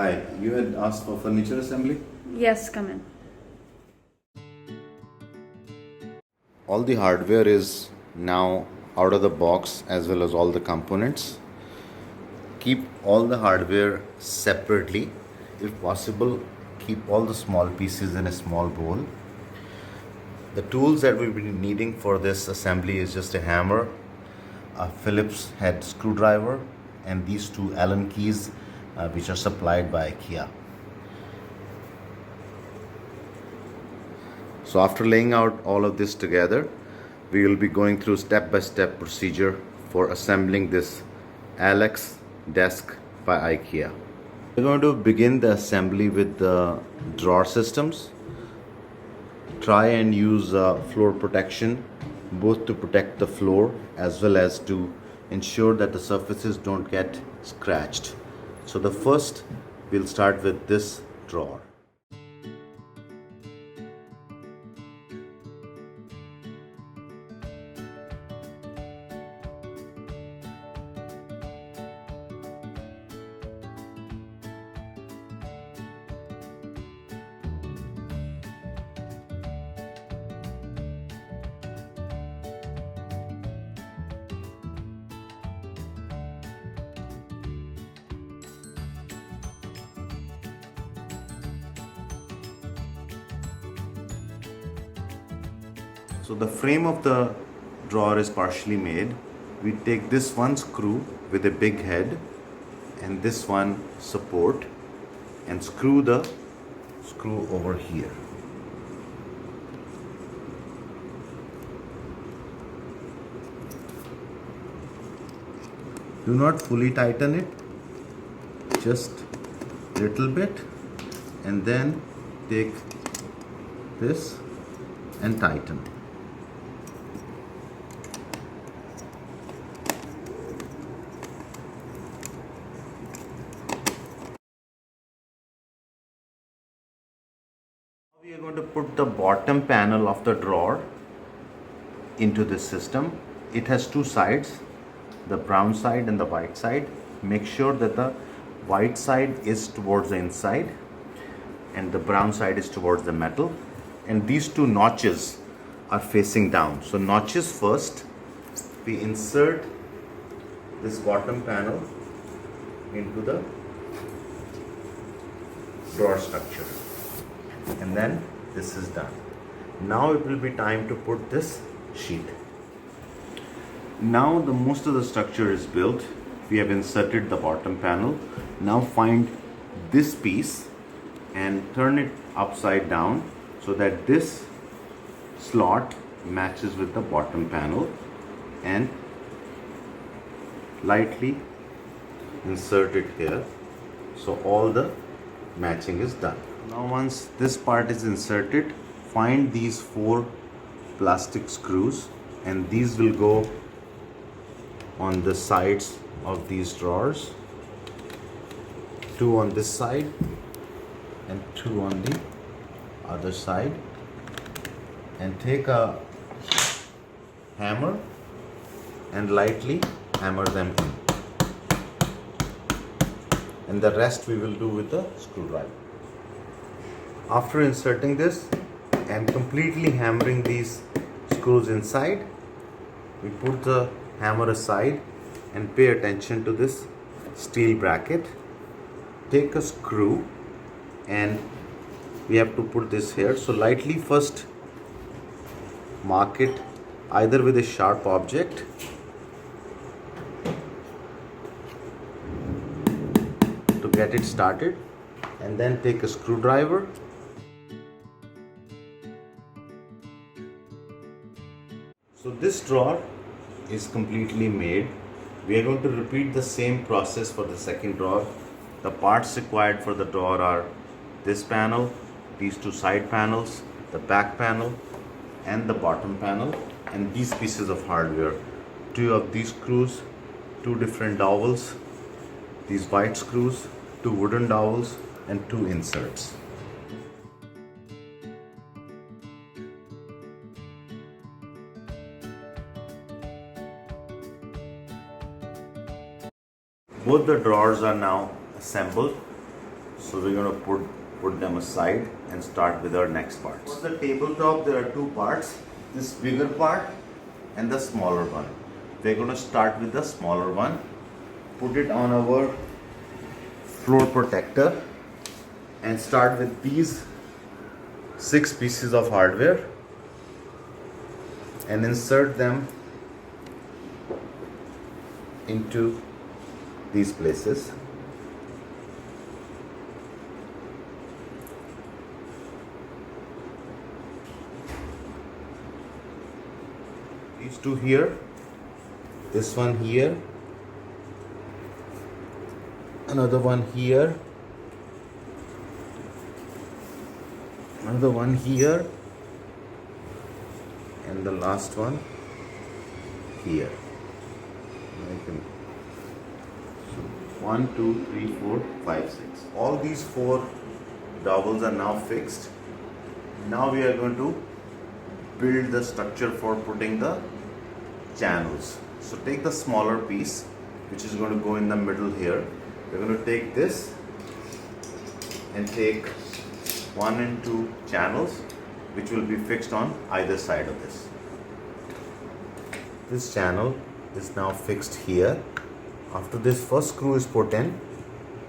Hi, you had asked for furniture assembly? Yes, come in. All the hardware is now out of the box as well as all the components. Keep all the hardware separately. If possible, keep all the small pieces in a small bowl. The tools that we'll be needing for this assembly is just a hammer, a Phillips head screwdriver, and these two Allen keys which are supplied by IKEA. So after laying out all of this together, we will be going through step-by-step procedure for assembling this Alex desk by IKEA. We're going to begin the assembly with the drawer systems. Try and use floor protection, both to protect the floor as well as to ensure that the surfaces don't get scratched. So the first, we'll start with this drawer. So the frame of the drawer is partially made. We take this one screw with a big head and this one support and screw the screw over here. Do not fully tighten it, just little bit, and then take this and tighten. We are going to put the bottom panel of the drawer into this system. It has two sides, the brown side and the white side. Make sure that the white side is towards the inside and the brown side is towards the metal, and these two notches are facing down. So notches first, we insert this bottom panel into the drawer structure, and then this is done. Now it will be time to put this sheet. Now the most of the structure is built. We have inserted the bottom panel. Now find this piece and turn it upside down so that this slot matches with the bottom panel, and lightly insert it here so all the matching is done. Now once this part is inserted, find these 4 plastic screws, and these will go on the sides of these drawers. 2 on this side and 2 on the other side, and take a hammer and lightly hammer them in, and the rest we will do with the screwdriver. After inserting this and completely hammering these screws inside, we put the hammer aside and pay attention to this steel bracket. Take a screw and we have to put this here. So lightly first mark it either with a sharp object to get it started, and then take a screwdriver So this drawer is completely made. We are going to repeat the same process for the second drawer. The parts required for the drawer are this panel, these two side panels, the back panel and the bottom panel, and these pieces of hardware. Two of these screws, two different dowels, these white screws, two wooden dowels and two inserts. Both the drawers are now assembled. So we're going to put them aside and start with our next parts. For the tabletop, there are two parts, this bigger part and the smaller one. We're going to start with the smaller one, put it on our floor protector and start with these 6 pieces of hardware and insert them into these places. These two here, this one here, another one here, another one here, and the last one here. So 1, 2, 3, 4, 5, 6. All these 4 dowels are now fixed. Now we are going to build the structure for putting the channels. So take the smaller piece, which is going to go in the middle here. We're going to take this and take 1 and 2 channels, which will be fixed on either side of this. This channel is now fixed here. After this first screw is put in,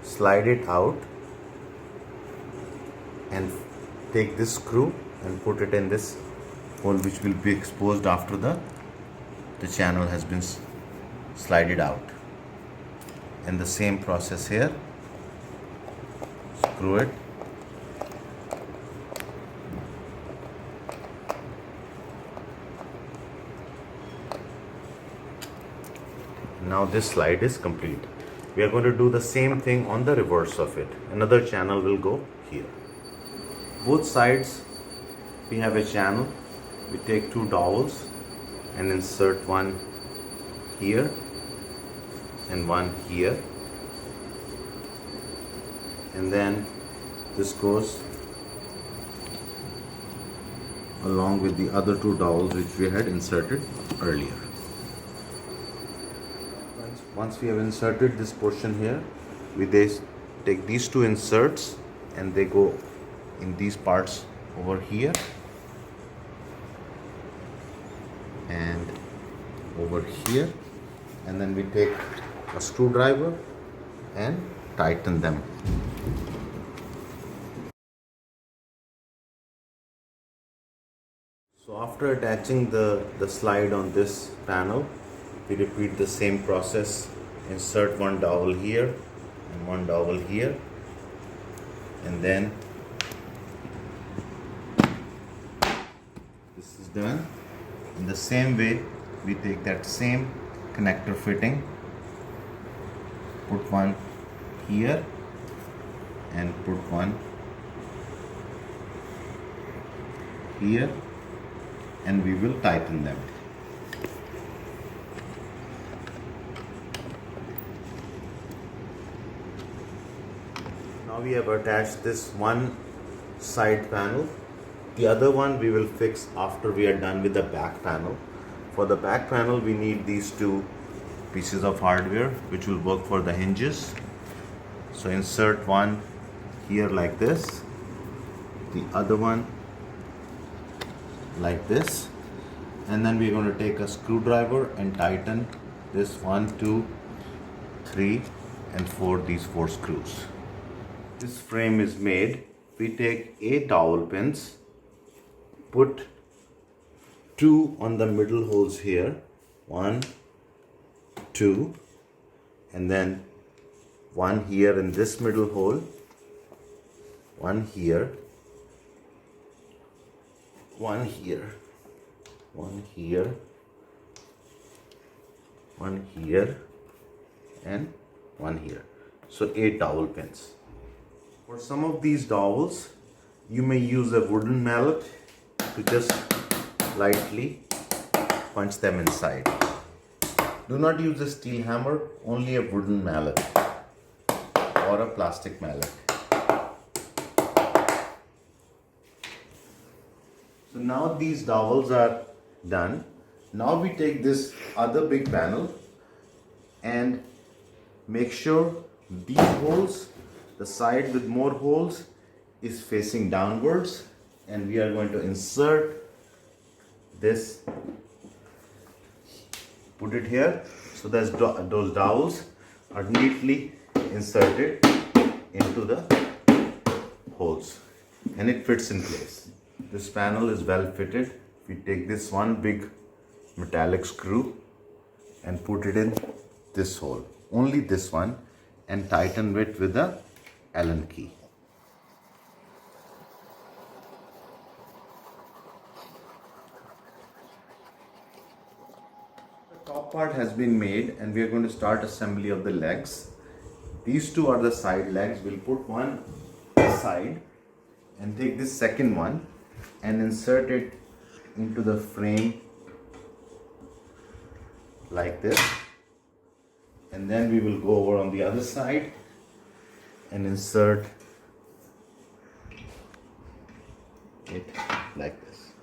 slide it out and take this screw and put it in this hole, which will be exposed after the channel has been slided out. And the same process here, screw it, now this slide is complete. We are going to do the same thing on the reverse of it. Another channel will go here. Both sides we have a channel. We take 2 dowels and insert one here and one here, and then this goes along with the other 2 dowels which we had inserted earlier. Once we have inserted this portion here, we take these 2 inserts and they go in these parts over here and over here, and then we take a screwdriver and tighten them. So after attaching the slide on this panel, we repeat the same process. Insert 1 dowel here and 1 dowel here, and then this is done. In the same way, we take that same connector fitting, put one here and put one here, and we will tighten them. Now we have attached this one side panel. The other one we will fix after we are done with the back panel. For the back panel, we need these 2 pieces of hardware which will work for the hinges. So insert one here like this, the other one like this, and then we're going to take a screwdriver and tighten this 1, 2, 3 and 4, these 4 screws. This frame is made. We take 8 dowel pins, put 2 on the middle holes here, 1, 2, and then 1 here in this middle hole, 1 here, 1 here, 1 here, 1 here, and 1 here. So 8 dowel pins. For some of these dowels, you may use a wooden mallet to just lightly punch them inside. Do not use a steel hammer, only a wooden mallet or a plastic mallet. So now these dowels are done. Now we take this other big panel and make sure these holes, The side with more holes is facing downwards, and we are going to insert this, put it here, so that those dowels are neatly inserted into the holes and it fits in place. This panel is well fitted. We take this one big metallic screw and put it in this hole, only this one, and tighten it with the Allen key. The top part has been made and we are going to start assembly of the legs. These two are the side legs. We'll put one side and take this second one and insert it into the frame like this, and then we will go over on the other side and insert it like this.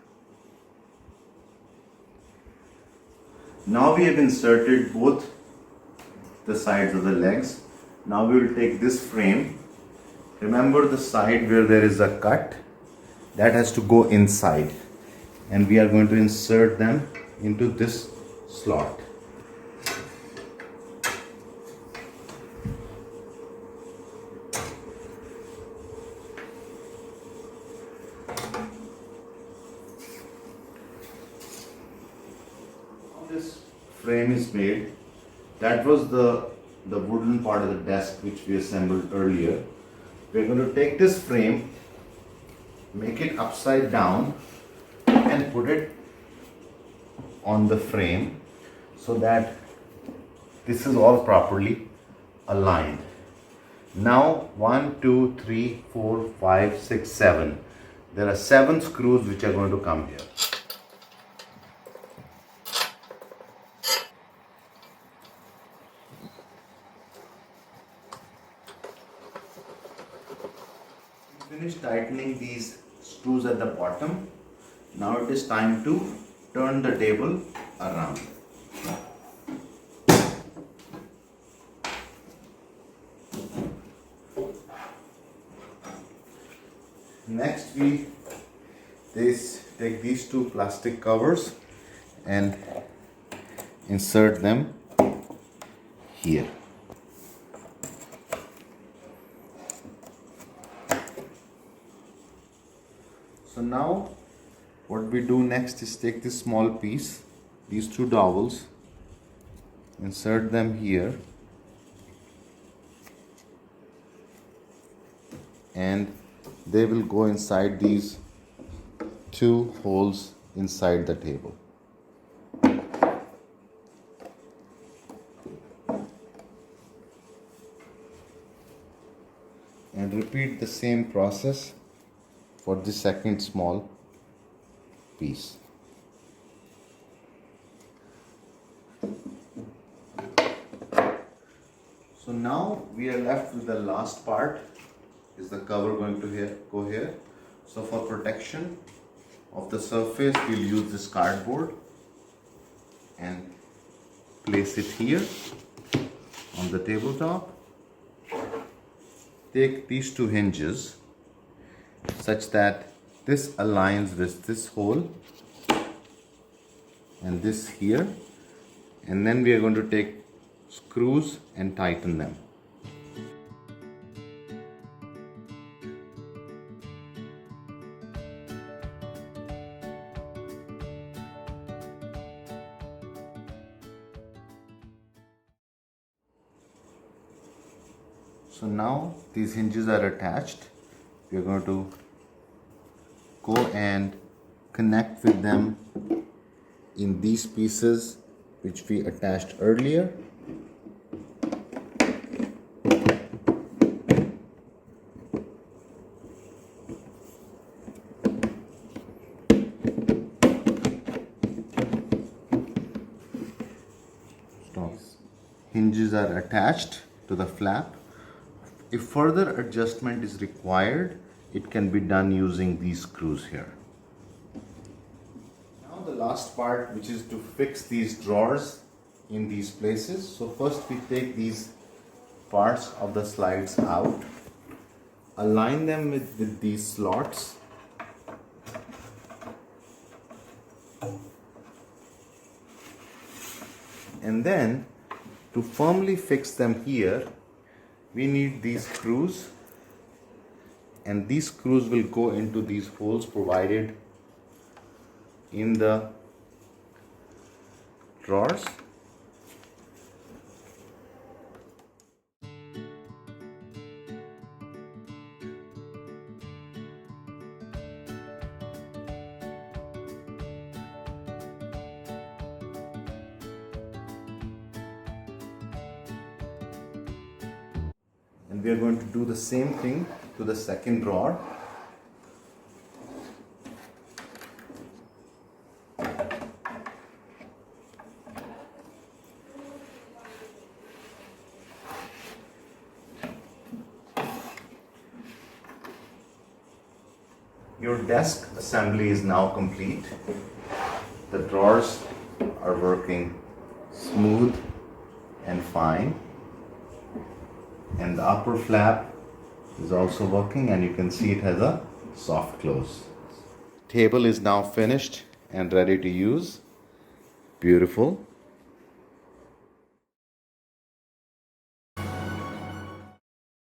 Now we have inserted both the sides of the legs. Now we will take this frame. Remember the side where there is a cut, that has to go inside, and we are going to insert them into this slot. This frame is made. That was the wooden part of the desk which we assembled earlier. We're going to take this frame, make it upside down and put it on the frame so that this is all properly aligned. Now 1, 2, 3, 4, 5, 6, 7. There are 7 screws which are going to come here. Finish tightening these screws at the bottom. Now it is time to turn the table around. Next we take these two plastic covers and insert them here. So now what we do next is take this small piece, these two dowels, insert them here, and they will go inside these 2 holes inside the table. And repeat the same process for the second small piece. So now we are left with the last part. Is the cover going to go here? So for protection of the surface, we'll use this cardboard and place it here on the tabletop. Take these 2 hinges such that this aligns with this hole and this here, and then we are going to take screws and tighten them. So now these hinges are attached. We are going to go and connect with them in these pieces which we attached earlier. Hinges are attached to the flap. If further adjustment is required, it can be done using these screws here. Now the last part, which is to fix these drawers in these places. So first we take these parts of the slides out align them with these slots. And then to firmly fix them here, we need these screws, and these screws will go into these holes provided in the drawers. And we are going to do the same thing to the second drawer. Your desk assembly is now complete. The drawers are working smooth and fine. And the upper flap is also working, and you can see it has a soft close. Table is now finished and ready to use. Beautiful.